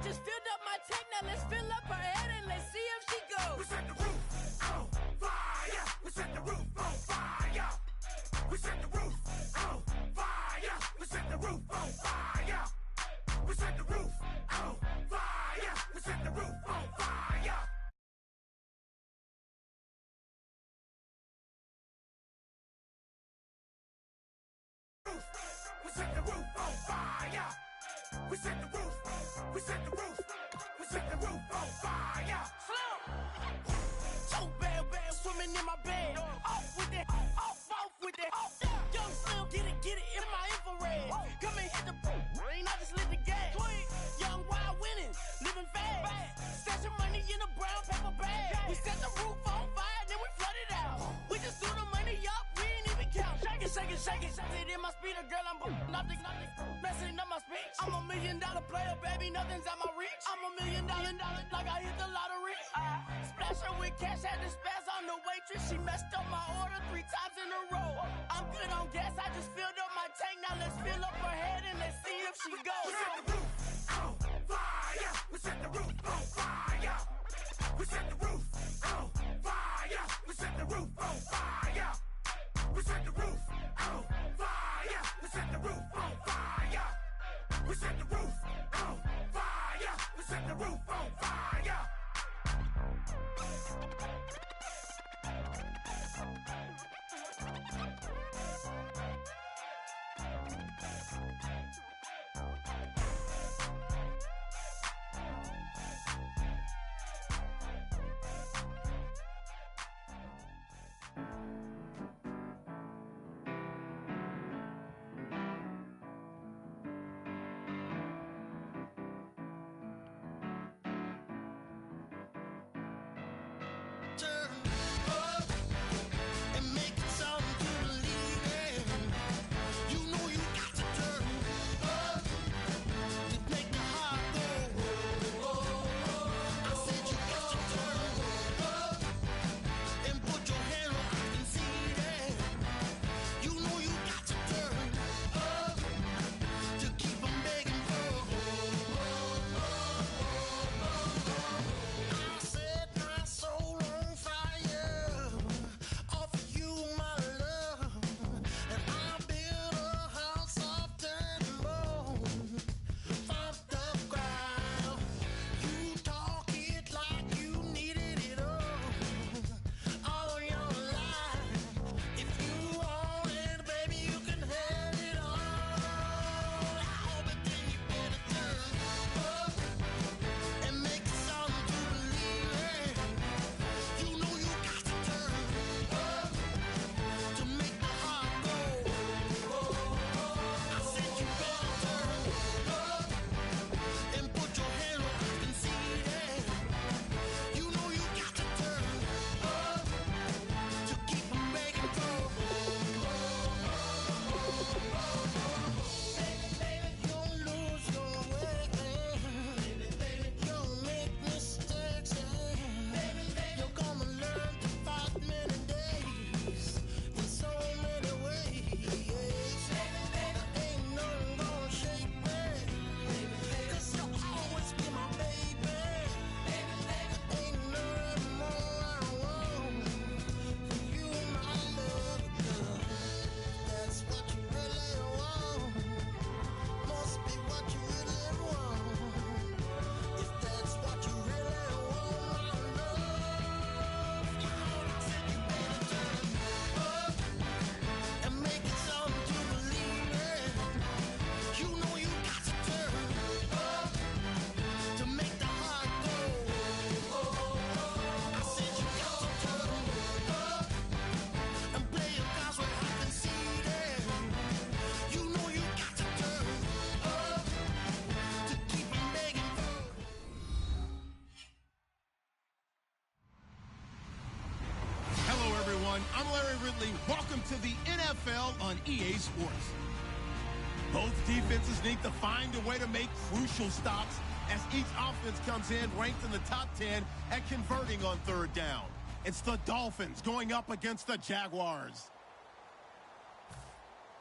just filled up my tank, now let's fill up her head and let's see if she goes. We set the roof on fire. We set the roof on fire. We set the roof on fire. We set the roof on fire. We set the roof on fire. We set the roof on fire. We set the roof on fire. We set the roof. We set the roof. We set the roof on fire. So bad, swimming in my bed. Off with it, off with it. Young Slim, get it in my infrared. Come and hit the rain, I just lit the gas. Young wild winning, living fast. Stashing money in a brown paper bag. We set the roof on fire, then we flood it out. We just threw the money up, we ain't even count. Shake it in my speeder, girl, I'm nothing, messing up my speech. I'm $1 million player, baby, nothing's at my reach. I'm $1 million, like I hit the lottery. Splash her with cash, had to spaz on the waitress. She messed up my order 3 times in a row. I'm good on gas, I just filled up my tank. Now let's fill up her head and let's see if she goes. We set the roof on fire. We set the roof on fire. We set the roof on fire. We set the roof on fire. We set the roof on fire. We set the roof on fire. We set the roof on fire. We set the roof on fire. Turn up and make it sound to believe in. You know you got to turn up to make the heart go. I said you got to turn up and put your hand where I can see that. You know you got to turn up to keep on begging for. I set my soul on fire, offer you my love, and I build a house of dirt and bone from the ground. You talk it like you needed it all your life. If you want it, baby, you can have it all. But then you better turn up and make it something to believe in. You know you got to turn up to make the heart go. I said you better turn up and put your hand where I can see that. You know you got to turn up to keep on begging for. Baby, you'll lose your way. You'll make mistakes. You're gonna learn to fight many days in so many ways. Ain't nothing gonna shake me, 'cause you'll always be my baby. Ain't nothing more I want for you, my love, girl. That's what you really want. Must be what you really want. If that's what you really want, my love, I said you better turn up and make it something to believe in. You know you got to turn up to make the heart go. I said you got to turn up and play your cards where I can see them. You know you got to turn up to keep on begging for. Hello, everyone. I'm Larry Ridley. Welcome to the NFL on EA Sports. Both defenses need to find a way to make crucial stops as each offense comes in ranked in the top 10 at converting on 3rd down. It's the Dolphins going up against the Jaguars.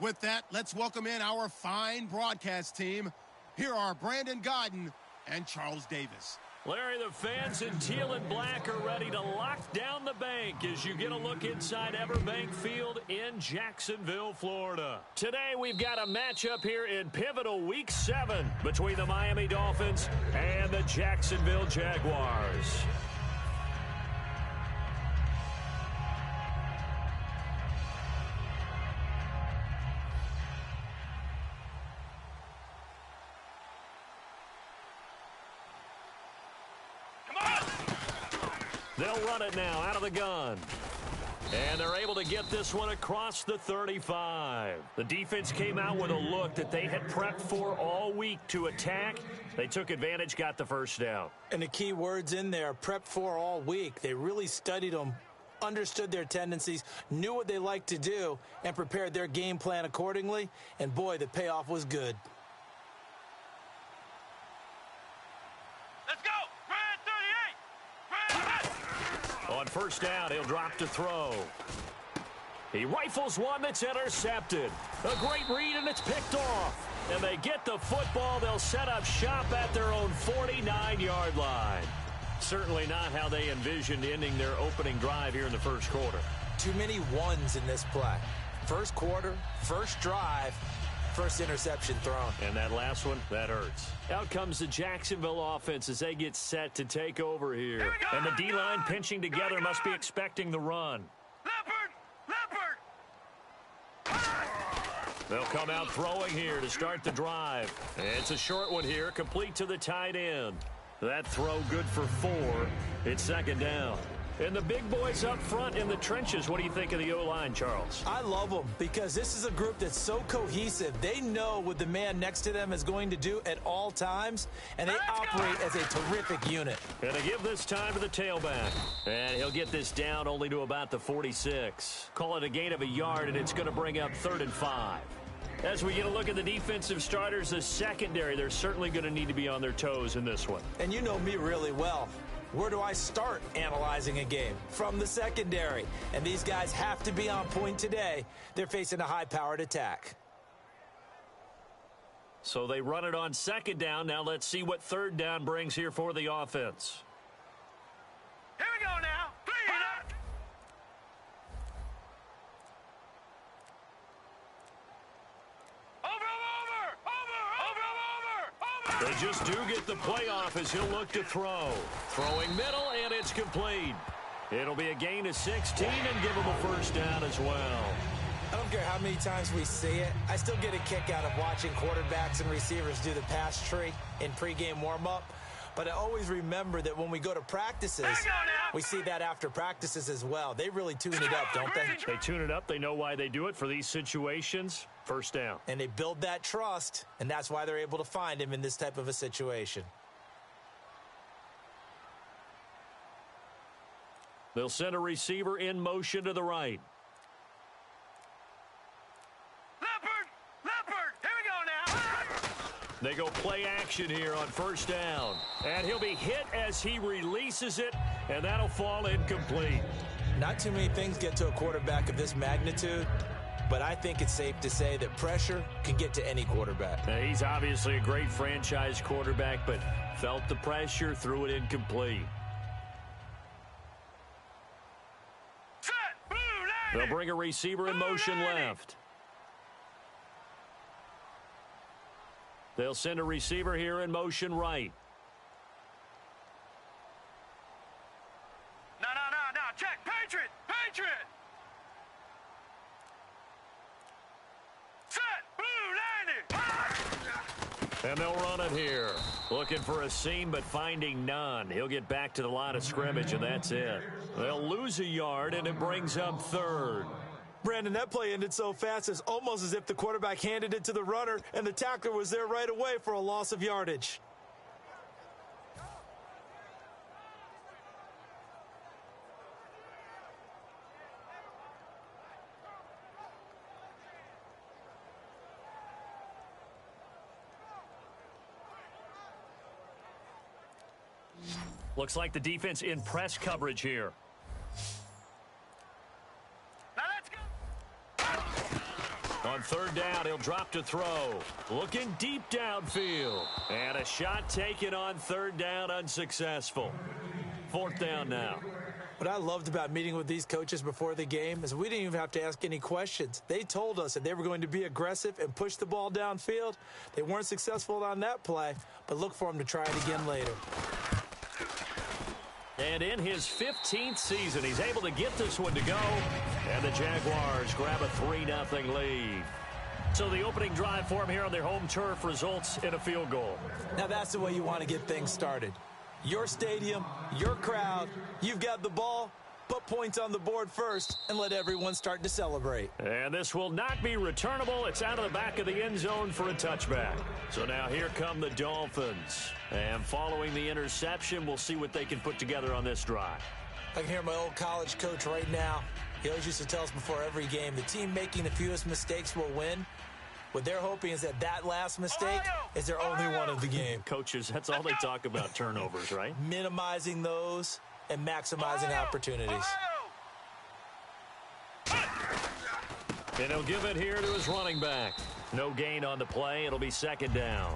With that, let's welcome in our fine broadcast team. Here are Brandon Godden and Charles Davis. Larry, the fans in teal and black are ready to lock down the bank as you get a look inside Everbank Field in Jacksonville, Florida. Today, we've got a matchup here in pivotal Week 7 between the Miami Dolphins and the Jacksonville Jaguars. They'll run it now out of the gun. And they're able to get this one across the 35. The defense came out with a look that they had prepped for all week to attack. They took advantage, got the first down. And the key words in there, prepped for all week. They really studied them, understood their tendencies, knew what they liked to do, and prepared their game plan accordingly. And boy, the payoff was good. On first down, he'll drop to throw. He rifles one that's intercepted. A great read, and it's picked off. And they get the football. They'll set up shop at their own 49-yard line. Certainly not how they envisioned ending their opening drive here in the first quarter. Too many ones in this play. First quarter, first drive, first interception thrown. And that last one, that hurts. Out comes the Jacksonville offense as they get set to take over here. And the D-line pinching together must be expecting the run. They'll come out throwing here to start the drive. It's a short one here, complete to the tight end. That throw good for 4. It's second down. And the big boys up front in the trenches. What do you think of the O-line, Charles? I love them because this is a group that's so cohesive. They know what the man next to them is going to do at all times, and they operate as a terrific unit. And they give this time to the tailback. And he'll get this down only to about the 46. Call it a gain of a yard, and it's going to bring up 3rd and 5. As we get a look at the defensive starters, the secondary, they're certainly going to need to be on their toes in this one. And you know me really well. Where do I start analyzing a game? From the secondary. And these guys have to be on point today. They're facing a high-powered attack. So they run it on second down. Now let's see what third down brings here for the offense. Here we go now. Clean it up. They just do get the playoff as he'll look to throw. Throwing middle, and it's complete. It'll be a gain of 16 and give him a first down as well. I don't care how many times we see it. I still get a kick out of watching quarterbacks and receivers do the pass tree in pregame warm-up. But I always remember that when we go to practices, we see that after practices as well. They really tune it up, don't they? They tune it up. They know why they do it for these situations. First down. And they build that trust, and that's why they're able to find him in this type of a situation. They'll send a receiver in motion to the right. Leopard, here we go now. They go play action here on first down. And he'll be hit as he releases it, and that'll fall incomplete. Not too many things get to a quarterback of this magnitude, but I think it's safe to say that pressure can get to any quarterback. Now, he's obviously a great franchise quarterback, but felt the pressure, threw it incomplete. They'll bring a receiver in motion left. They'll send a receiver here in motion right. No, check. Patriot. Set, blue, 90. And they'll run it here. Looking for a seam, but finding none. He'll get back to the line of scrimmage, and that's it. They'll lose a yard, and it brings up 3rd. Brandon, that play ended so fast, it's almost as if the quarterback handed it to the runner, and the tackler was there right away for a loss of yardage. Looks like the defense in press coverage here. Now let's go. On third down, he'll drop to throw. Looking deep downfield. And a shot taken on third down, unsuccessful. Fourth down now. What I loved about meeting with these coaches before the game is we didn't even have to ask any questions. They told us that they were going to be aggressive and push the ball downfield. They weren't successful on that play, but look for them to try it again later. And in his 15th season, he's able to get this one to go. And the Jaguars grab a 3-0 lead. So the opening drive for him here on their home turf results in a field goal. Now that's the way you want to get things started. Your stadium, your crowd, you've got the ball, put points on the board first, and let everyone start to celebrate. And this will not be returnable. It's out of the back of the end zone for a touchback. So now here come the Dolphins. And following the interception, we'll see what they can put together on this drive. I can hear my old college coach right now. He always used to tell us before every game, the team making the fewest mistakes will win. What they're hoping is that that last mistake is their only one of the game. Coaches, that's all they talk about, turnovers, right? Minimizing those and maximizing opportunities. And he'll give it here to his running back. No gain on the play. It'll be second down.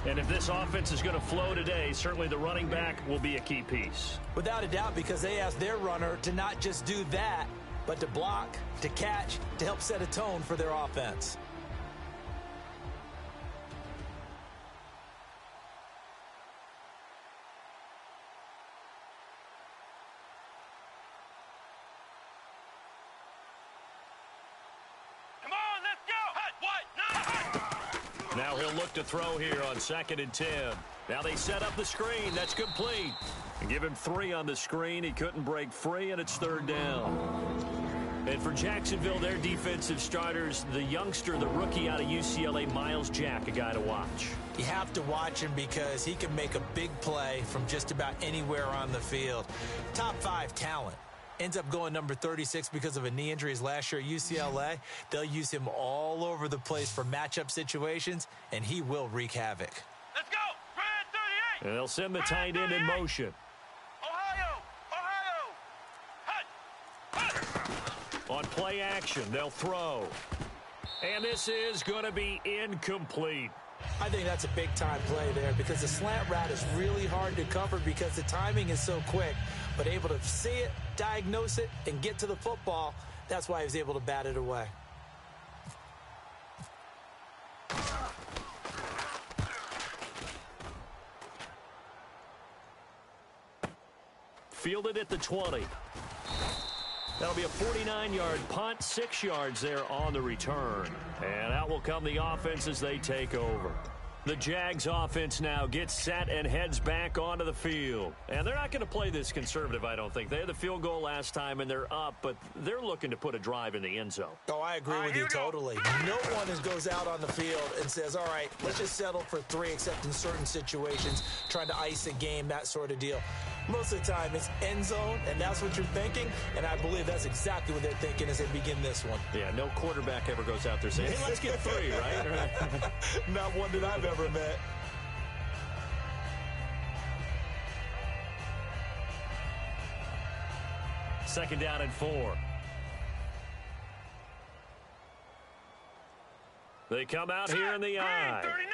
And if this offense is going to flow today, certainly the running back will be a key piece. Without a doubt, because they asked their runner to not just do that, but to block, to catch, to help set a tone for their offense. Now he'll look to throw here on 2nd and 10. Now they set up the screen. That's complete. And give him 3 on the screen. He couldn't break free, and it's third down. And for Jacksonville, their defensive starters, the youngster, the rookie out of UCLA, Miles Jack, a guy to watch. You have to watch him because he can make a big play from just about anywhere on the field. Top 5 talent. Ends up going number 36 because of a knee injury his last year at UCLA. They'll use him all over the place for matchup situations, and he will wreak havoc. Let's go! Red 38! And they'll send the tight end in motion. Ohio! On play action, they'll throw. And this is going to be incomplete. I think that's a big-time play there because the slant route is really hard to cover because the timing is so quick. But able to see it, diagnose it, and get to the football, that's why he was able to bat it away. Fielded at the 20. That'll be a 49-yard punt, 6 yards there on the return. And out will come the offense as they take over. The Jags offense now gets set and heads back onto the field. And they're not going to play this conservative, I don't think. They had the field goal last time, and they're up, but they're looking to put a drive in the end zone. Oh, I agree with you totally. No one goes out on the field and says, all right, let's just settle for 3, except in certain situations, trying to ice a game, that sort of deal. Most of the time, it's end zone, and that's what you're thinking, and I believe that's exactly what they're thinking as they begin this one. Yeah, no quarterback ever goes out there saying, hey, let's get 3, right? Not one that I've ever met. Second down and 4. They come out here in the eye. 39!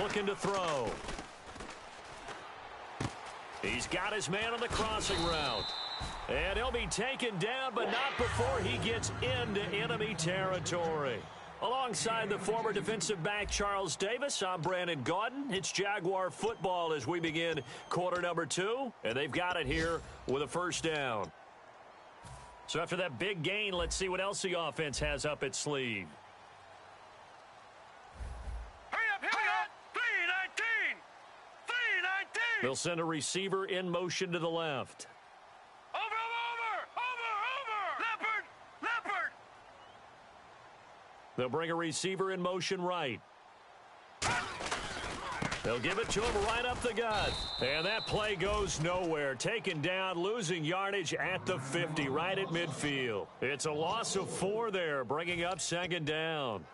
Looking to throw. He's got his man on the crossing route. And he'll be taken down, but not before he gets into enemy territory. Alongside the former defensive back Charles Davis, I'm Brandon Gaudin. It's Jaguar football as we begin quarter number 2. And they've got it here with a first down. So after that big gain, let's see what else the offense has up its sleeve. Hurry up! 319! 319! They'll send a receiver in motion to the left. Over! Leopard! They'll bring a receiver in motion right. They'll give it to him right up the gut. And that play goes nowhere. Taken down, losing yardage at the 50, right at midfield. It's a loss of 4 there, bringing up second down.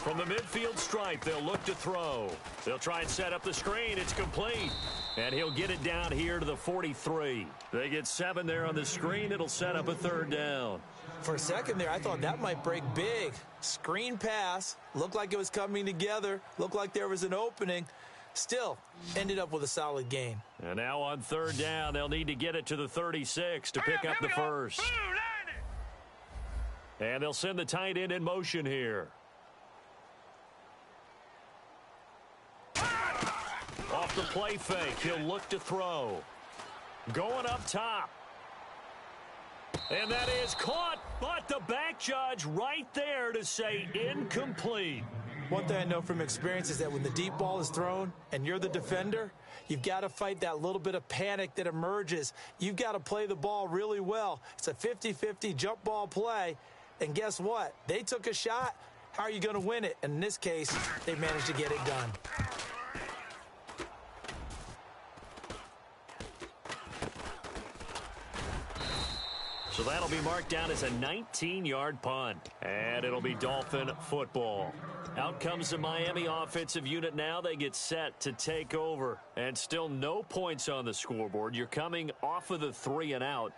From the midfield stripe, they'll look to throw. They'll try and set up the screen. It's complete. And he'll get it down here to the 43. They get 7 there on the screen. It'll set up a 3rd down. For a second there, I thought that might break big. Screen pass. Looked like it was coming together. Looked like there was an opening. Still, ended up with a solid gain. And now on 3rd down, they'll need to get it to the 36 to pick up the first. And they'll send the tight end in motion here. Off the play fake, he'll look to throw. Going up top. And that is caught, but the back judge right there to say incomplete. One thing I know from experience is that when the deep ball is thrown and you're the defender, you've got to fight that little bit of panic that emerges. You've got to play the ball really well. It's a 50-50 jump ball play. And guess what? They took a shot. How are you going to win it? And in this case, they managed to get it done. So that'll be marked down as a 19-yard punt. And it'll be Dolphin football. Out comes the Miami offensive unit now. They get set to take over. And still no points on the scoreboard. You're coming off of the 3 and out.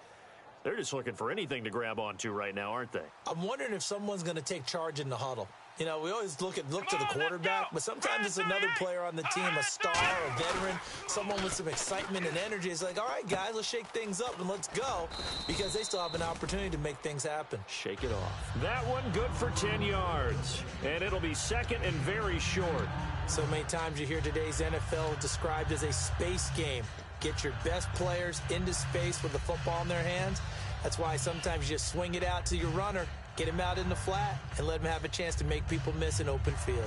They're just looking for anything to grab onto right now, aren't they? I'm wondering if someone's going to take charge in the huddle. You know, we always look to the quarterback, but sometimes it's another player on the team, a star, a veteran, someone with some excitement and energy. It's like, all right, guys, let's shake things up and let's go, because they still have an opportunity to make things happen. Shake it off. That one good for 10 yards, and it'll be 2nd and very short. So many times you hear today's NFL described as a space game. Get your best players into space with the football in their hands. That's why sometimes you just swing it out to your runner, get him out in the flat, and let him have a chance to make people miss an open field.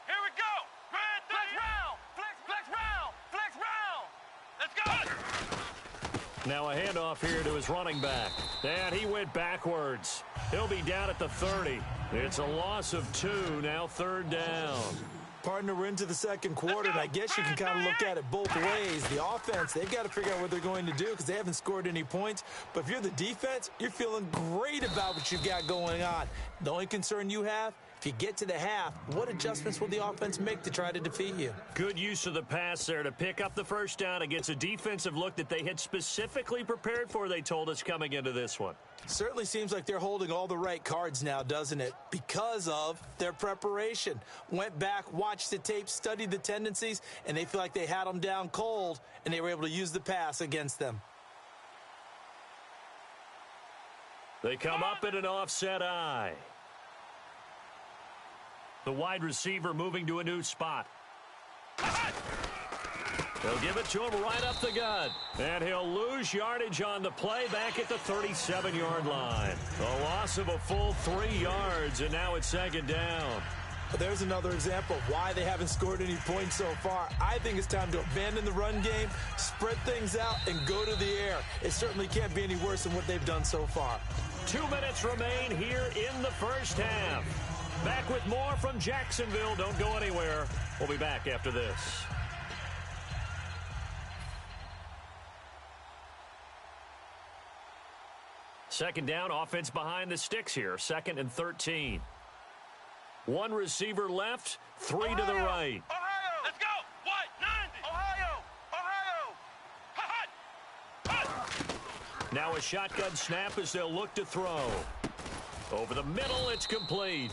Here we go. Flex round. Flex round. Flex round. Let's go. Now a handoff here to his running back. And he went backwards. He'll be down at the 30. It's a loss of 2, now 3rd down. Partner, we're into the second quarter, and I guess you can kind of look at it both ways. The offense, they've got to figure out what they're going to do because they haven't scored any points. But if you're the defense, you're feeling great about what you've got going on. The only concern you have, if you get to the half, what adjustments will the offense make to try to defeat you? Good use of the pass there to pick up the first down against a defensive look that they had specifically prepared for, they told us, coming into this one. Certainly seems like they're holding all the right cards now, doesn't it? Because of their preparation. Went back, watched the tape, studied the tendencies, and they feel like they had them down cold, and they were able to use the pass against them. They come up in an offset eye. The wide receiver moving to a new spot. They'll give it to him right up the gut. And he'll lose yardage on the play back at the 37-yard line. A loss of a full 3 yards, and now it's 2nd down. But there's another example of why they haven't scored any points so far. I think it's time to abandon the run game, spread things out, and go to the air. It certainly can't be any worse than what they've done so far. 2 minutes remain here in the first half. Back with more from Jacksonville. Don't go anywhere. We'll be back after this. Second down, offense behind the sticks here. 2nd and 13. One receiver left, 3 to the right. Ohio, let's go. What? 90. Ohio. Now a shotgun snap as they'll look to throw. Over the middle, it's complete.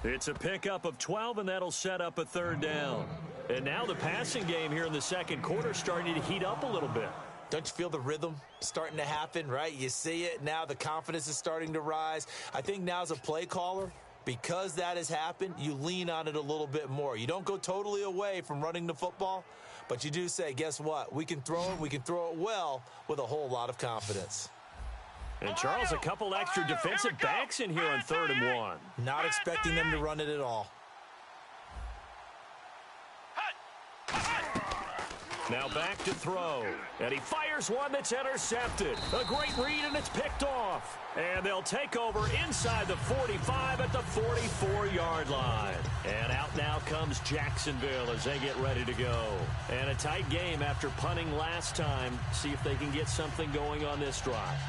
It's a pickup of 12, and that'll set up a 3rd down. And now the passing game here in the second quarter starting to heat up a little bit. Don't you feel the rhythm starting to happen, right? You see it now. The confidence is starting to rise. I think now as a play caller, because that has happened, you lean on it a little bit more. You don't go totally away from running the football, but you do say, guess what? We can throw it. We can throw it well with a whole lot of confidence. And Charles, a couple extra defensive backs in here on 3rd and 1. Not expecting them to run it at all. Now back to throw. And he fires one that's intercepted. A great read, and it's picked off. And they'll take over inside the 45 at the 44-yard line. And out now comes Jacksonville as they get ready to go. And a tight game after punting last time. See if they can get something going on this drive.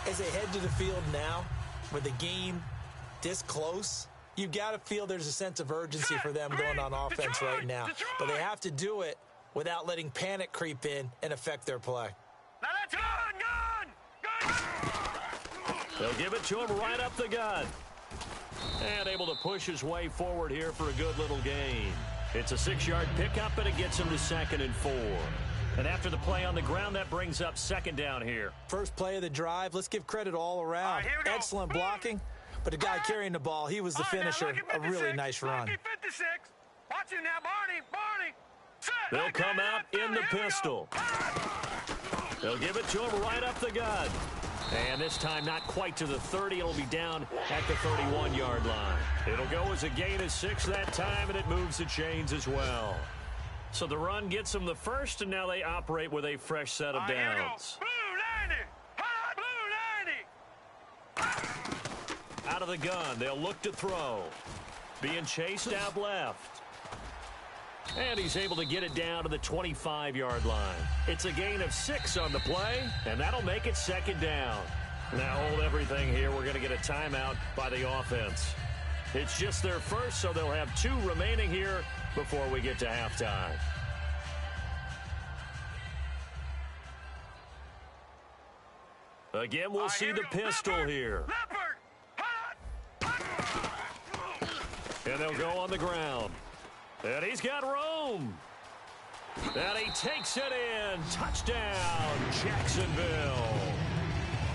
As they head to the field now, with the game this close, you've got to feel there's a sense of urgency for them going on offense right now. But they have to do it without letting panic creep in and affect their play. Now that's gun! They'll give it to him right up the gut. And able to push his way forward here for a good little gain. It's a 6-yard pickup, and it gets him to 2nd and 4. And after the play on the ground, that brings up 2nd down here. First play of the drive, let's give credit all around. Excellent blocking, but the guy carrying the ball, he was the finisher. A really nice run. 56. Watch him now, Barney. They'll come out in the pistol. They'll give it to him right up the gut. And this time not quite to the 30. It'll be down at the 31-yard line. It'll go as a gain of 6 that time, and it moves the chains as well. So the run gets them the first, and now they operate with a fresh set of downs. Out of the gun, they'll look to throw. Being chased out left. And he's able to get it down to the 25-yard line. It's a gain of 6 on the play, and that'll make it 2nd down. Now hold everything here. We're going to get a timeout by the offense. It's just their first, so they'll have 2 remaining here before we get to halftime. Again, we'll see the pistol here. And they'll go on the ground. And he's got room. And he takes it in. Touchdown, Jacksonville.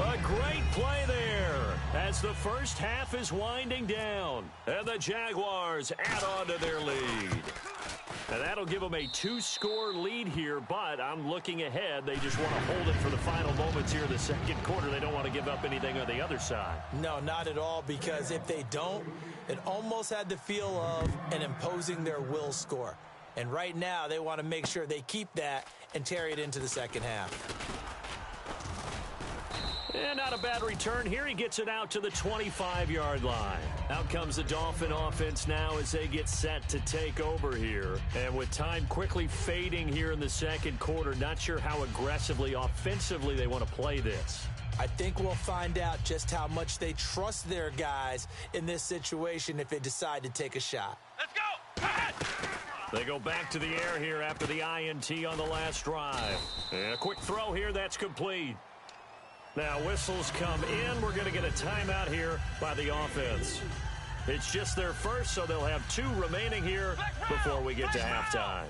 A great play there as the first half is winding down. And the Jaguars add on to their lead. And that'll give them a 2-score lead here, but I'm looking ahead. They just want to hold it for the final moments here in the second quarter. They don't want to give up anything on the other side. No, not at all, because if they don't, it almost had the feel of an imposing their will score. And right now, they want to make sure they keep that and carry it into the second half. And not a bad return here. He gets it out to the 25-yard line. Out comes the Dolphin offense now as they get set to take over here. And with time quickly fading here in the second quarter, not sure how aggressively, offensively they want to play this. I think we'll find out just how much they trust their guys in this situation if they decide to take a shot. Let's go! They go back to the air here after the INT on the last drive. And a quick throw here, that's complete. Now whistles come in. We're going to get a timeout here by the offense. It's just their first, so they'll have 2 remaining here before we get to halftime.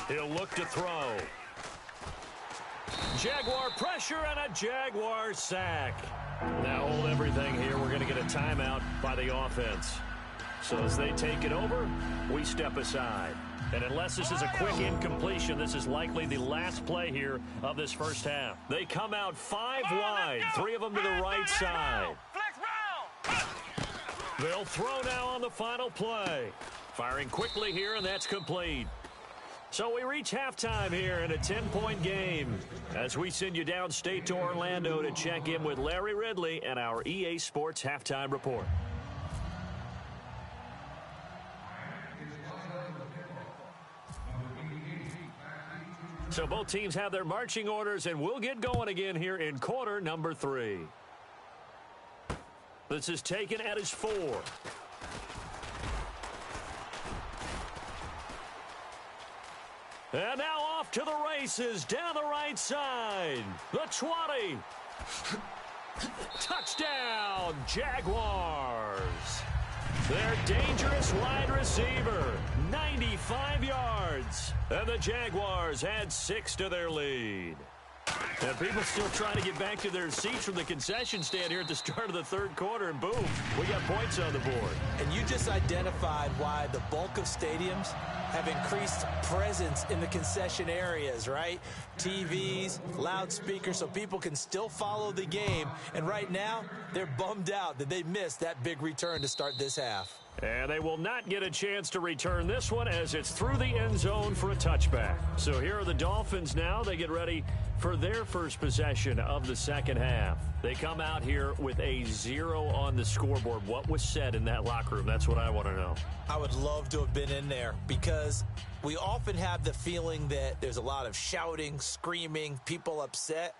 He'll look to throw. Jaguar pressure and a Jaguar sack. Now hold everything here. We're going to get a timeout by the offense. So as they take it over, we step aside. And unless this is a quick incompletion, this is likely the last play here of this first half. They come out 5 wide, 3 of them to the right side. They'll throw now on the final play. Firing quickly here, and that's complete. So we reach halftime here in a 10-point game as we send you downstate to Orlando to check in with Larry Ridley and our EA Sports Halftime Report. So both teams have their marching orders, and we'll get going again here in quarter number 3. This is taken at his 4. And now off to the races down the right side. The 20. Touchdown, Jaguars. Their dangerous wide receiver, 95 yards. And the Jaguars add 6 to their lead. And people still trying to get back to their seats from the concession stand here at the start of the third quarter, and boom, we got points on the board. And you just identified why the bulk of stadiums have increased presence in the concession areas, right? TVs, loudspeakers, so people can still follow the game. And right now, they're bummed out that they missed that big return to start this half. And they will not get a chance to return this one as it's through the end zone for a touchback. So here are the Dolphins now. They get ready for their first possession of the second half. They come out here with a 0 on the scoreboard. What was said in that locker room? That's what I want to know. I would love to have been in there because we often have the feeling that there's a lot of shouting, screaming, people upset.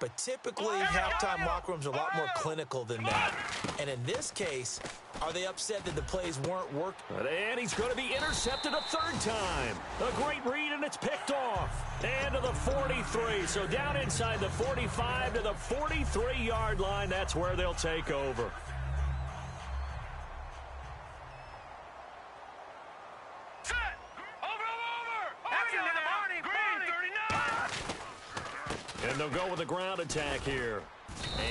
But typically, halftime locker rooms are a lot more clinical than that. And in this case, are they upset that the plays weren't working? And he's going to be intercepted a third time. A great read, and it's picked off. And to the 43. So down inside the 45 to the 43-yard line. That's where they'll take over. And they'll go with a ground attack here.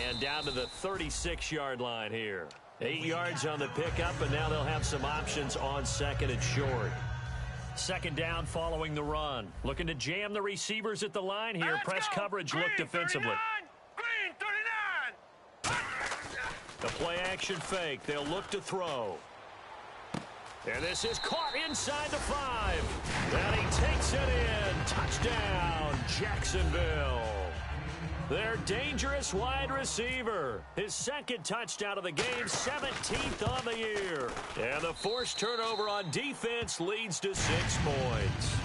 And down to the 36-yard line here. 8 yards on the pickup, and now they'll have some options on second and short. Second down following the run. Looking to jam the receivers at the line here. Press coverage look defensively. The play action fake. They'll look to throw. And this is caught inside the 5. And he takes it in. Touchdown, Jacksonville. Their dangerous wide receiver. His second touchdown of the game, 17th on the year. And the forced turnover on defense leads to 6 points.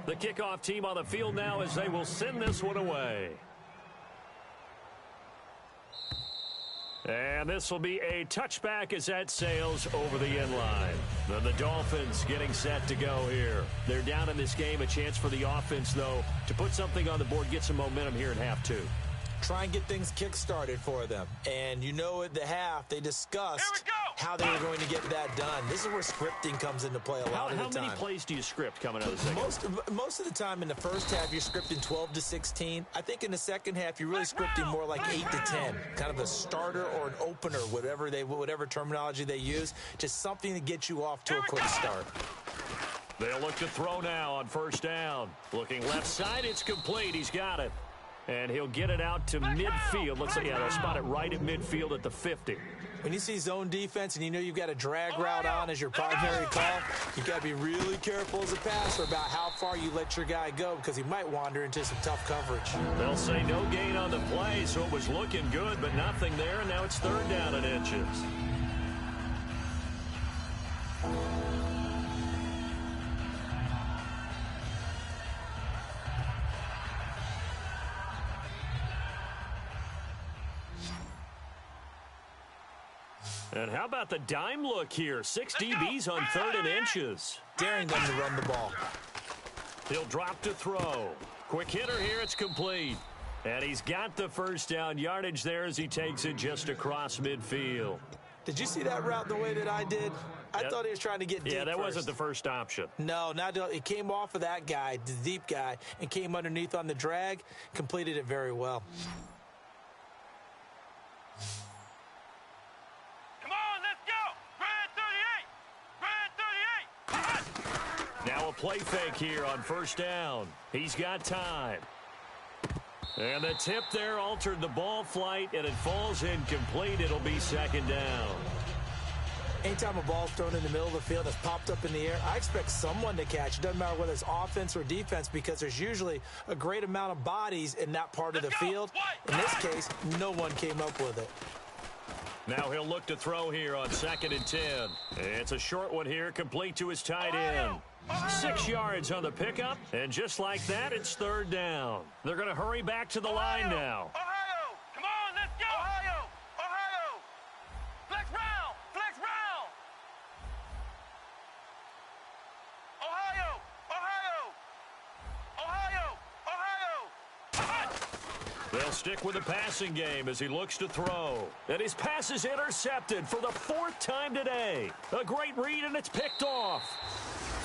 The kickoff team on the field now as they will send this one away. And this will be a touchback as that sails over the end line. Then the Dolphins getting set to go here. They're down in this game. A chance for the offense, though, to put something on the board, get some momentum here in half 2. Try and get things kick-started for them. And you know at the half, they discussed how they were going to get that done. This is where scripting comes into play a lot of the time. How many plays do you script coming out of the second? Most of the time in the first half, you're scripting 12 to 16. I think in the second half, you're really scripting more like 8 to 10. Kind of a starter or an opener, whatever terminology they use. Just something to get you off to a quick start. They'll look to throw now on first down. Looking left side, it's complete. He's got it. And he'll get it out to midfield. Looks like, yeah, they'll spot it right at midfield at the 50. When you see zone defense and you know you've got a drag route on as your primary call, you've got to be really careful as a passer about how far you let your guy go because he might wander into some tough coverage. They'll say no gain on the play, so it was looking good, but nothing there, and now it's third down and inches. And how about the dime look here? 6 DBs on third and inches. Daring them to run the ball. He'll drop to throw. Quick hitter here, it's complete. And he's got the first down yardage there as he takes it just across midfield. Did you see that route the way that I did? I thought he was trying to get deep. Yeah, that first. wasn't the first option. No, it came off of that guy, the deep guy, and came underneath on the drag, completed it very well. Now a play fake here on first down. He's got time. And the tip there altered the ball flight, and it falls incomplete. It'll be second down. Anytime a ball's thrown in the middle of the field that's popped up in the air, I expect someone to catch. It doesn't matter whether it's offense or defense because there's usually a great amount of bodies in that part of the field. In this case, no one came up with it. Now he'll look to throw here on second and 10. It's a short one here, complete to his tight end. 6 yards on the pickup, and just like that, it's third down. They're going to hurry back to the line now. Ohio! Come on, let's go! Ohio! Ohio! Flex round! Flex round! Ohio! Ohio! Ohio! Ohio! They'll stick with the passing game as he looks to throw. And his pass is intercepted for the 4th time today. A great read, and it's picked off.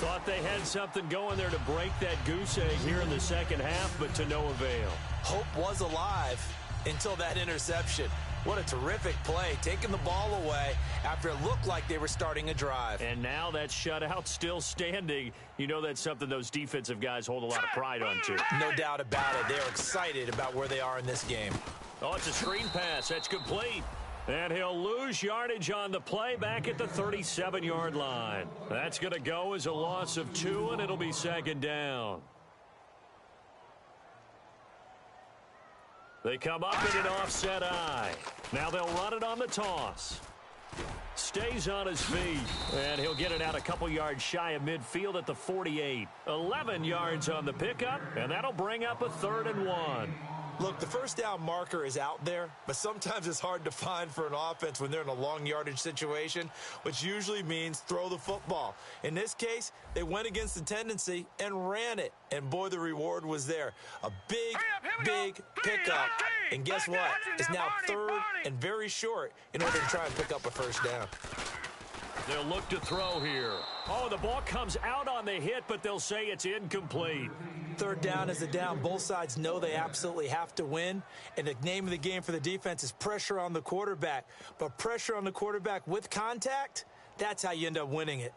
Thought they had something going there to break that goose egg here in the second half, but to no avail. Hope was alive until that interception. What a terrific play, taking the ball away after it looked like they were starting a drive. And now that shutout still standing. You know that's something those defensive guys hold a lot of pride on, too. No doubt about it. They're excited about where they are in this game. Oh, it's a screen pass. That's complete. And he'll lose yardage on the play back at the 37-yard line. That's going to go as a loss of 2, and it'll be second down. They come up in an offset eye. Now they'll run it on the toss. Stays on his feet, and he'll get it out a couple yards shy of midfield at the 48. 11 yards on the pickup, and that'll bring up a 3rd and 1. Look, the first down marker is out there, but sometimes it's hard to find for an offense when they're in a long yardage situation, which usually means throw the football. In this case, they went against the tendency and ran it, and boy, the reward was there. A big pickup, and guess what? It's now 3rd and very short in order to try and pick up a first down. They'll look to throw here. Oh, the ball comes out on the hit, but they'll say it's incomplete. 3rd down is a down. Both sides know they absolutely have to win. And the name of the game for the defense is pressure on the quarterback. But pressure on the quarterback with contact, that's how you end up winning it.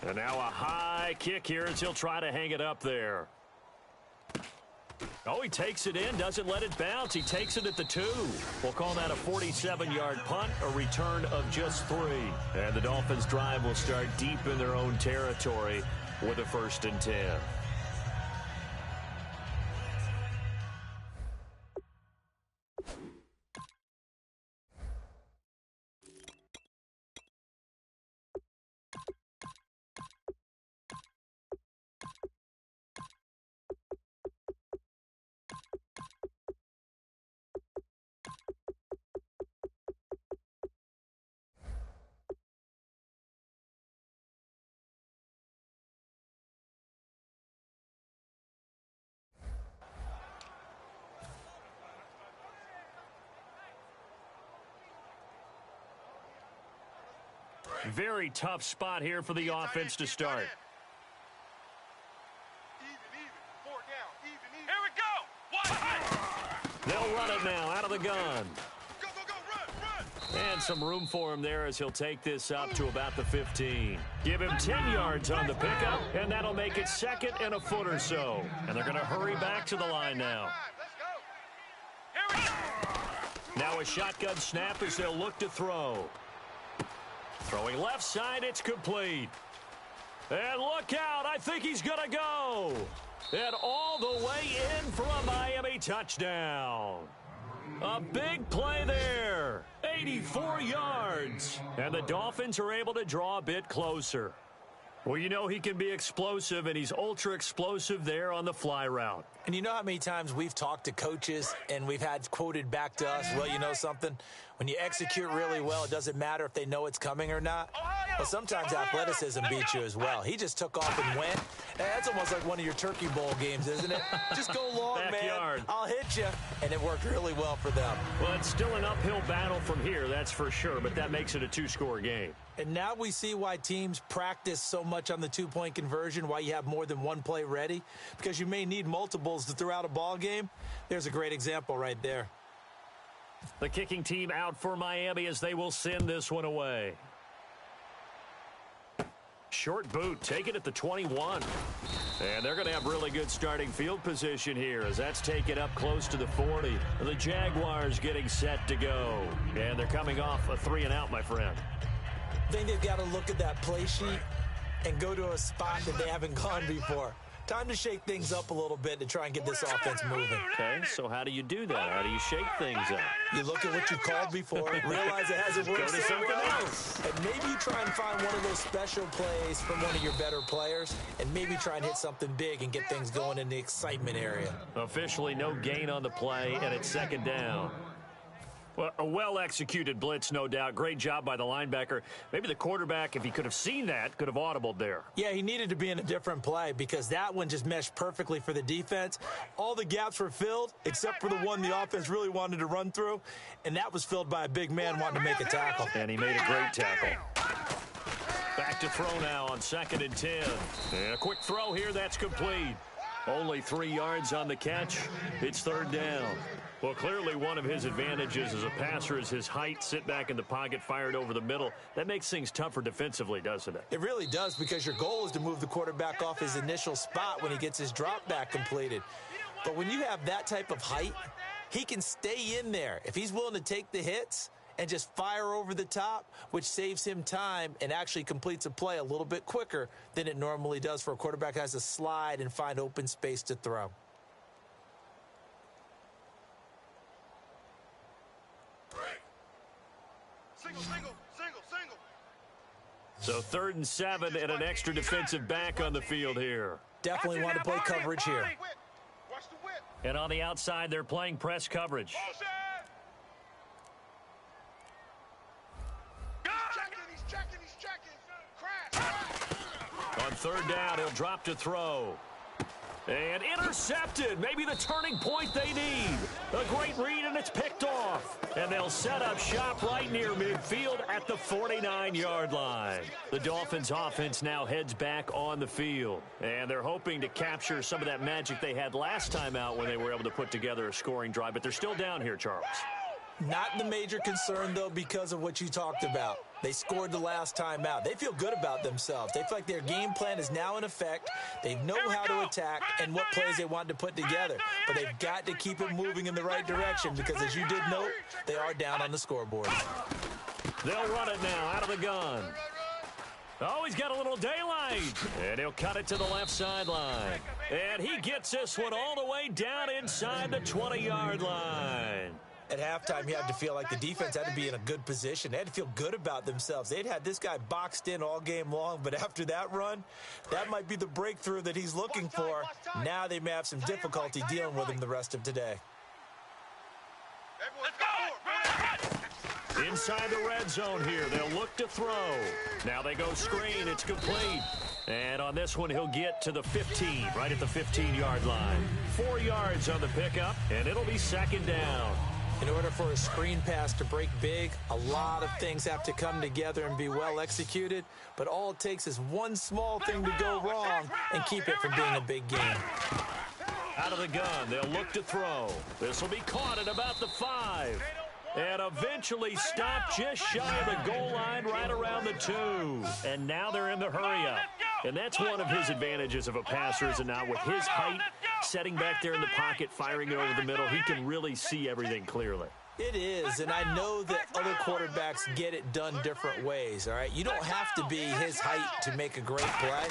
And now a high kick here as he'll try to hang it up there. Oh, he takes it in, doesn't let it bounce. He takes it at the 2. We'll call that a 47-yard punt, a return of just 3. And the Dolphins' drive will start deep in their own territory with a 1st and 10. Very tough spot here for the offense to start. Here we go. They'll run it now out of the gun. Go, run. And some room for him there as he'll take this up to about the 15. Give him 10 yards on the pickup, and that'll make it 2nd and a foot or so. And they're going to hurry back to the line now. Let's go. Here we go. Now a shotgun snap as they'll look to throw. Throwing left side, it's complete. And look out, I think he's going to go. And all the way in for a Miami touchdown. A big play there. 84 yards. And the Dolphins are able to draw a bit closer. Well, you know he can be explosive, and he's ultra-explosive there on the fly route. And you know how many times we've talked to coaches and we've had quoted back to us, well, you know something? When you execute really well, it doesn't matter if they know it's coming or not. But sometimes athleticism beats you as well. He just took off and went. And that's almost like one of your Turkey Bowl games, isn't it? Just go long, Backyard. man. I'll hit you. And it worked really well for them. Well, it's still an uphill battle from here, that's for sure, but that makes it a 2-score game. And now we see why teams practice so much on the 2-point conversion, why you have more than one play ready, because you may need multiples to throw out a ball game. There's a great example right there. The kicking team out for Miami as they will send this one away. Short boot, take it at the 21. And they're going to have really good starting field position here as that's taken up close to the 40. The Jaguars getting set to go. And they're coming off a 3-and-out, my friend. I think they've got to look at that play sheet and go to a spot that they haven't gone before. Time to shake things up a little bit to try and get this offense moving. Okay, so how do you do that? How do you shake things up? You look at what you called before, realize it hasn't worked Go to so something well, else. and maybe you try and find one of those special plays from one of your better players, and maybe try and hit something big and get things going in the excitement area. Officially no gain on the play, and it's 2nd down. Well, a well-executed blitz, no doubt. Great job by the linebacker. Maybe the quarterback, if he could have seen that, could have audibled there. Yeah, he needed to be in a different play because that one just meshed perfectly for the defense. All the gaps were filled except for the one the offense really wanted to run through, and that was filled by a big man wanting to make a tackle. And he made a great tackle. Back to throw now on 2nd and 10. And a quick throw here, that's complete. Only 3 yards on the catch. It's third down. Well, clearly one of his advantages as a passer is his height. Sit back in the pocket, fired over the middle. That makes things tougher defensively, doesn't it? It really does, because your goal is to move the quarterback off his initial spot when he gets his drop back completed. But when you have that type of height, he can stay in there. If he's willing to take the hits and just fire over the top, which saves him time and actually completes a play a little bit quicker than it normally does for a quarterback who has to slide and find open space to throw. So 3rd and 7 and an extra defensive back on the field here. Definitely want to play coverage here. And on the outside, they're playing press coverage. On 3rd down, he'll drop to throw. And intercepted. Maybe the turning point they need. A great read, and it's picked off. And they'll set up shop right near midfield at the 49-yard line. The Dolphins offense now heads back on the field. And they're hoping to capture some of that magic they had last time out when they were able to put together a scoring drive. But they're still down here, Charles. Not the major concern, though, because of what you talked about. They scored the last time out. They feel good about themselves. They feel like their game plan is now in effect. They know how to attack and what plays they want to put together. But they've got to keep it moving in the right direction because, as you did note, they are down on the scoreboard. They'll run it now out of the gun. Oh, he's got a little daylight. And he'll cut it to the left sideline. And he gets this one all the way down inside the 20-yard line. At halftime, you had to feel like the defense had to be in a good position. They had to feel good about themselves. They'd had this guy boxed in all game long, but after that run, that might be the breakthrough that he's looking for. Now they may have some difficulty dealing with him the rest of today. Inside the red zone here, they'll look to throw. Now they go screen, it's complete. And on this one, he'll get to the 15, right at the 15-yard line. 4 yards on the pickup, and it'll be 2nd down. In order for a screen pass to break big, a lot of things have to come together and be well executed, but all it takes is one small thing to go wrong and keep it from being a big game. Out of the gun, they'll look to throw. This will be caught at about the 5. And eventually stopped just shy of the goal line right around the 2. And now they're in the hurry-up. And that's one of his advantages of a passer, is not with his height, setting back there in the pocket, firing it over the middle. He can really see everything clearly. It is, and I know that other quarterbacks get it done different ways, all right? You don't have to be his height to make a great play.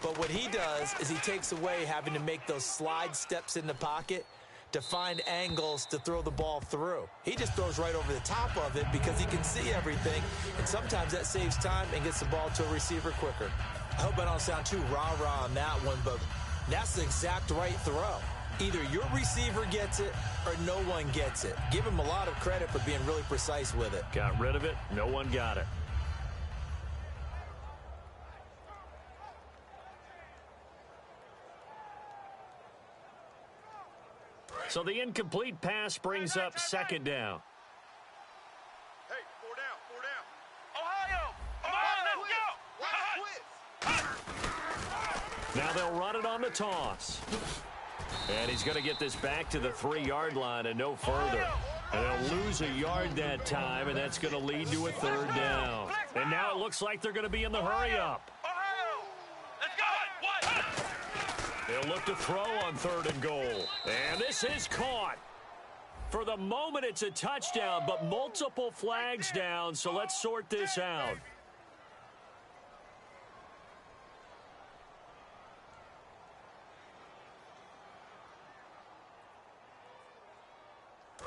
But what he does is he takes away having to make those slide steps in the pocket to find angles to throw the ball through. He just throws right over the top of it because he can see everything, and sometimes that saves time and gets the ball to a receiver quicker. I hope I don't sound too rah-rah on that one, but that's the exact right throw. Either your receiver gets it or no one gets it. Give him a lot of credit for being really precise with it. Got rid of it. No one got it. So the incomplete pass brings up 2nd down. Hey, 4 down. Ohio! Come on, let's go! Now they'll run it on the toss. And he's going to get this back to the 3-yard line and no further. And they'll lose a yard that time, and that's going to lead to a 3rd down. And now it looks like they're going to be in the hurry-up. They'll look to throw on 3rd and goal. And this is caught. For the moment, it's a touchdown, but multiple flags down, so let's sort this out.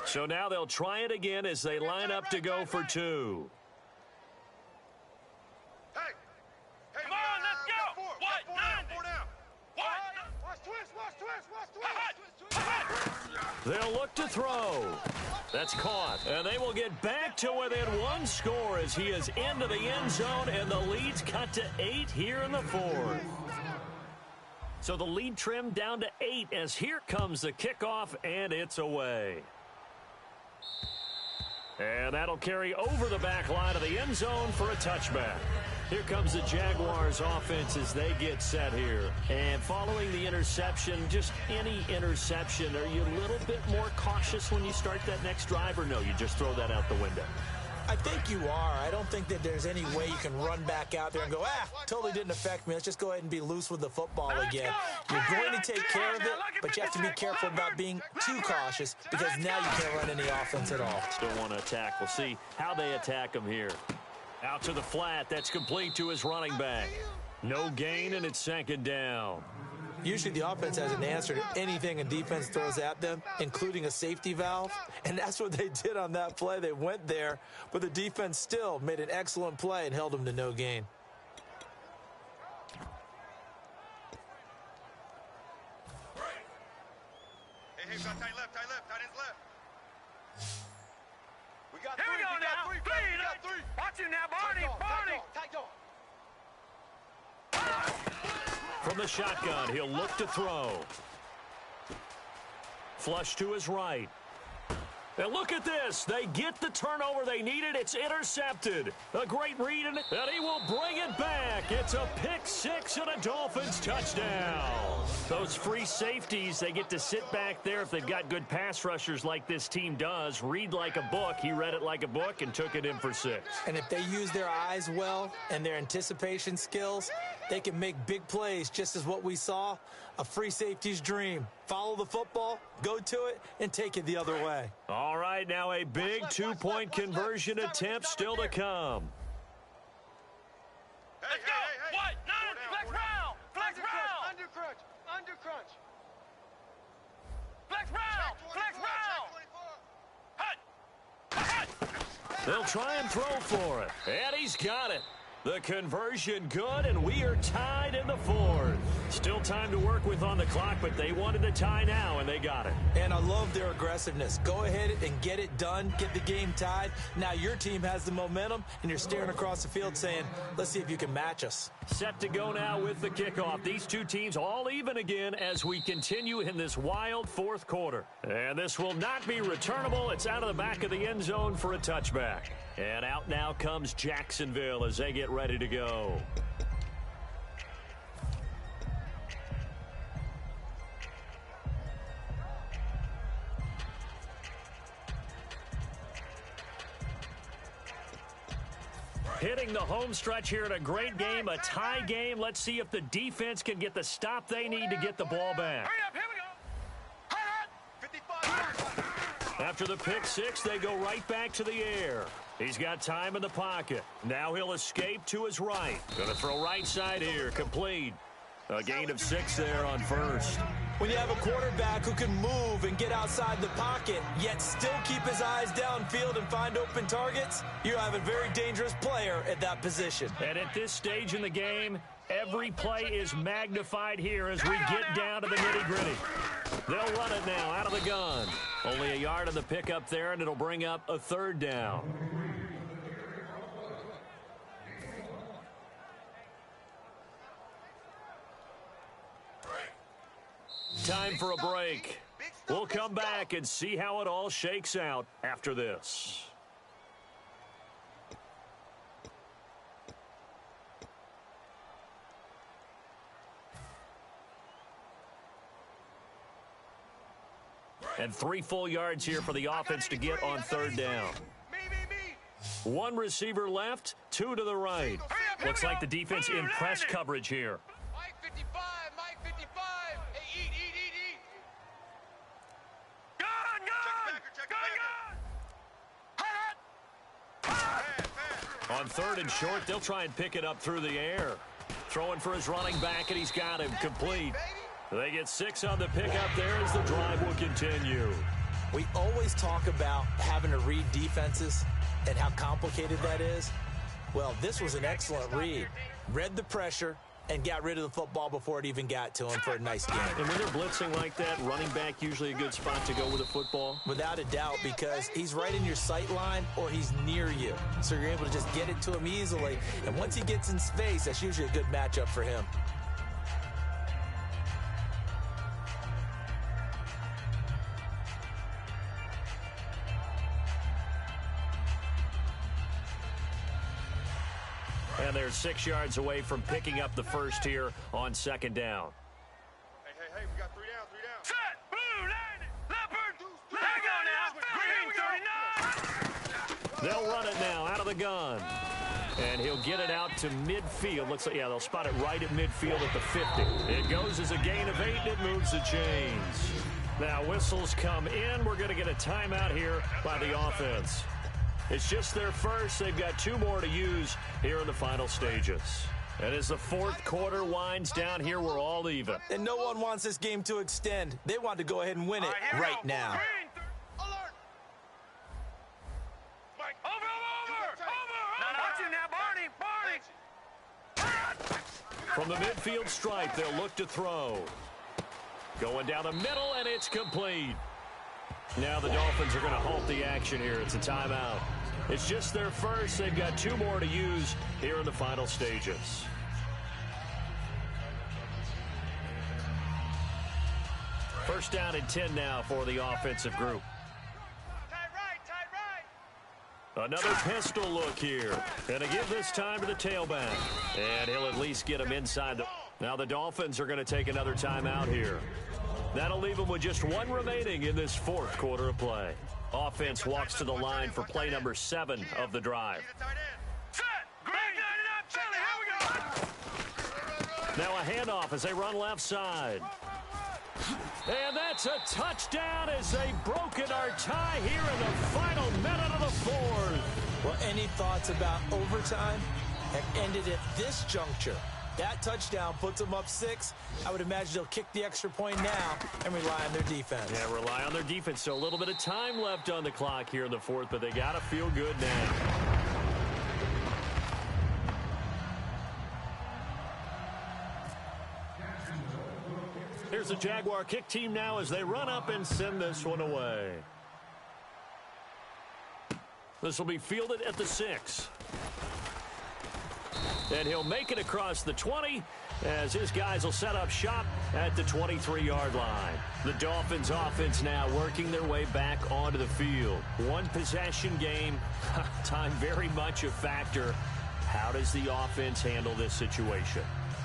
So now they'll try it again as they line up to go for 2. Come on, let's go! Four down. They'll look to throw. That's caught. And they will get back to within 1 score as he is into the end zone, and the lead's cut to 8 here in the 4th. So the lead trimmed down to 8 as here comes the kickoff, and it's away. And that'll carry over the back line of the end zone for a touchback. Here comes the Jaguars offense as they get set here. And following the interception, just any interception, are you a little bit more cautious when you start that next drive, or no, you just throw that out the window? I think you are. I don't think that there's any way you can run back out there and go, totally didn't affect me. Let's just go ahead and be loose with the football again. You're going to take care of it, but you have to be careful about being too cautious because now you can't run any offense at all. Still want to attack. We'll see how they attack him here. Out to the flat. That's complete to his running back. No gain, and it's second down. Usually the offense has an answer to anything a defense throws at them, including a safety valve. And that's what they did on that play. They went there, but the defense still made an excellent play and held them to no gain. Hey, we got tight left, tight ends left. We got Here we go now. three. Watch him now, Barney. Tight dog. From the shotgun, he'll look to throw. Flush to his right. And look at this. They get the turnover they needed. It's intercepted. A great read, and he will bring it back. It's a pick six and a Dolphins touchdown. Those free safeties, they get to sit back there if they've got good pass rushers like this team does. Read like a book. He read it like a book and took it in for 6. And if they use their eyes well and their anticipation skills, they can make big plays, just as what we saw. A free safety's dream. Follow the football, go to it, and take it the other way. All right, now a big 2-point conversion attempt still to come. Let's go. What? Nine. Flex round. Flex round. Under crunch. Flex round. Flex round. Hut. They'll try and throw for it. And he's got it. The conversion good, and we are tied in the 4th. Still time to work with on the clock, but they wanted the tie now, and they got it. And I love their aggressiveness. Go ahead and get it done. Get the game tied. Now your team has the momentum, and you're staring across the field saying, let's see if you can match us. Set to go now with the kickoff. These two teams all even again as we continue in this wild 4th quarter. And this will not be returnable. It's out of the back of the end zone for a touchback. And out now comes Jacksonville as they get ready to go. Hitting the home stretch here in a great game, a tie game. Let's see if the defense can get the stop they need to get the ball back. Hurry up. Here we go. 55. After the pick 6, they go right back to the air. He's got time in the pocket. Now he'll escape to his right. Going to throw right side here, complete. A gain of 6 there on first. When you have a quarterback who can move and get outside the pocket, yet still keep his eyes downfield and find open targets, you have a very dangerous player at that position. And at this stage in the game, every play is magnified here as we get down to the nitty-gritty. They'll run it now out of the gun. Only a yard on the pickup there, and it'll bring up a 3rd down. Time for a break. We'll come back and see how it all shakes out after this. And 3 full yards here for the offense to get on 3rd down. Me. 1 receiver left, 2 to the right. Looks like the defense in press coverage here. Mike 55. Hey, eat. Gun. On 3rd and short, they'll try and pick it up through the air. Throwing for his running back, and he's got him complete. They get 6 on the pickup there as the drive will continue. We always talk about having to read defenses and how complicated that is. Well, this was an excellent read. Read the pressure and got rid of the football before it even got to him for a nice game. And when they're blitzing like that, running back usually a good spot to go with the football? Without a doubt, because he's right in your sight line or he's near you. So you're able to just get it to him easily. And once he gets in space, that's usually a good matchup for him. And there's 6 yards away from picking up the first here on second down. Hey, we got 3 down. Set, blue, land, leopard, let go now, green 39. They'll run it now out of the gun. And he'll get it out to midfield. Looks like, yeah, they'll spot it right at midfield at the 50. It goes as a gain of 8, and it moves the chains. Now whistles come in. We're going to get a timeout here by the offense. It's just their first. They've got 2 more to use here in the final stages. And as the fourth quarter winds down here, we're all even. And no one wants this game to extend. They want to go ahead and win it right now. Green, alert. Mike, over. No, watch him now, Barney. From the midfield stripe, they'll look to throw. Going down the middle, and it's complete. Now the Dolphins are going to halt the action here. It's a timeout. It's just their first. They've got 2 more to use here in the final stages. First down and 10 now for the offensive group. Tight right. Another pistol look here. And to give this time to the tailback. And he'll at least get him inside. Now the Dolphins are going to take another timeout here. That'll leave them with just 1 remaining in this fourth quarter of play. Offense walks to the line for play number 7 of the drive. Set, green 99, Charlie, here we go. Now a handoff as they run left side. And that's a touchdown as they've broken our tie here in the final minute of the fourth. Well, any thoughts about overtime have ended at this juncture. That touchdown puts them up 6. I would imagine they'll kick the extra point now and rely on their defense. Yeah, rely on their defense. So a little bit of time left on the clock here in the fourth, but they got to feel good now. Here's the Jaguar kick team now as they run up and send this one away. This will be fielded at the 6. And he'll make it across the 20 as his guys will set up shop at the 23-yard line. The Dolphins offense now working their way back onto the field. 1 possession game. Time very much a factor. How does the offense handle this situation?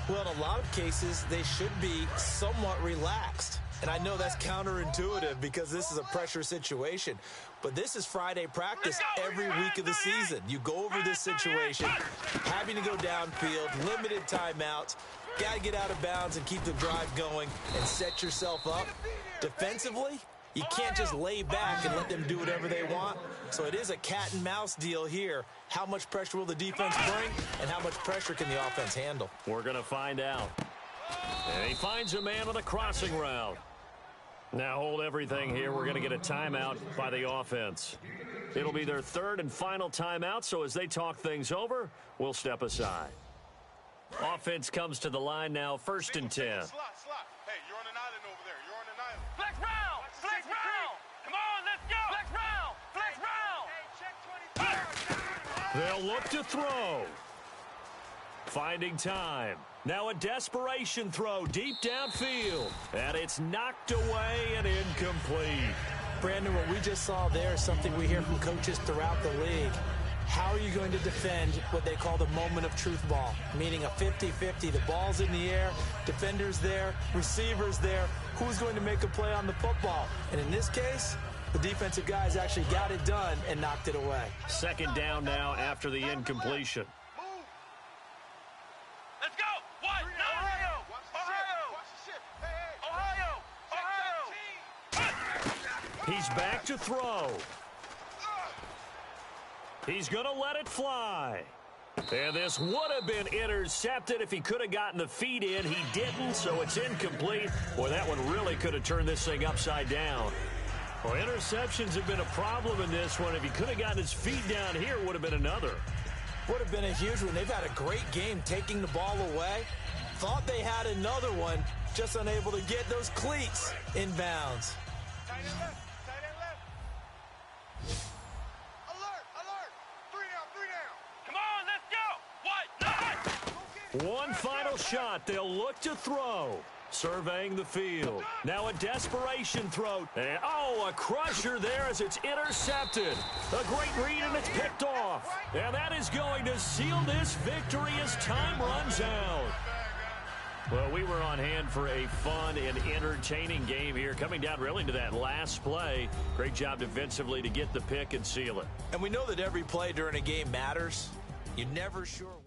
Well, in a lot of cases, they should be somewhat relaxed. And I know that's counterintuitive because this is a pressure situation. But this is Friday practice every week of the season. You go over this situation, having to go downfield, limited timeouts, got to get out of bounds and keep the drive going and set yourself up. Defensively, you can't just lay back and let them do whatever they want. So it is a cat and mouse deal here. How much pressure will the defense bring and how much pressure can the offense handle? We're going to find out. And he finds a man on the crossing route. Now hold everything here. We're going to get a timeout by the offense. It'll be their 3rd and final timeout, so as they talk things over, we'll step aside. Offense comes to the line now, 1st and 10. Slot. Hey, you're on an island over there. You're on an island. Flex round. Come on, let's go. Flex round. They'll look to throw. Finding time. Now a desperation throw deep downfield. And it's knocked away and incomplete. Brandon, what we just saw there is something we hear from coaches throughout the league. How are you going to defend what they call the moment of truth ball? Meaning a 50-50. The ball's in the air, defenders there, receivers there. Who's going to make a play on the football? And in this case, the defensive guys actually got it done and knocked it away. 2nd down now after the incompletion. Let's go. What? Ohio. He's back to throw. He's going to let it fly. And this would have been intercepted if he could have gotten the feet in. He didn't, so it's incomplete. Boy, that one really could have turned this thing upside down. Well, interceptions have been a problem in this one. If he could have gotten his feet down here, it would have been another. Would have been a huge one. They've had a great game taking the ball away. Thought they had another one, just unable to get those cleats in bounds. Tight end left. Alert. 3 down. Come on, let's go. What? One final shot. They'll look to throw. surveying the field. Now a desperation throw. And, a crusher there as it's intercepted. A great read, and it's picked off. And that is going to seal this victory as time runs out. Well, we were on hand for a fun and entertaining game here, coming down really to that last play. Great job defensively to get the pick and seal it. And we know that every play during a game matters. You're never sure.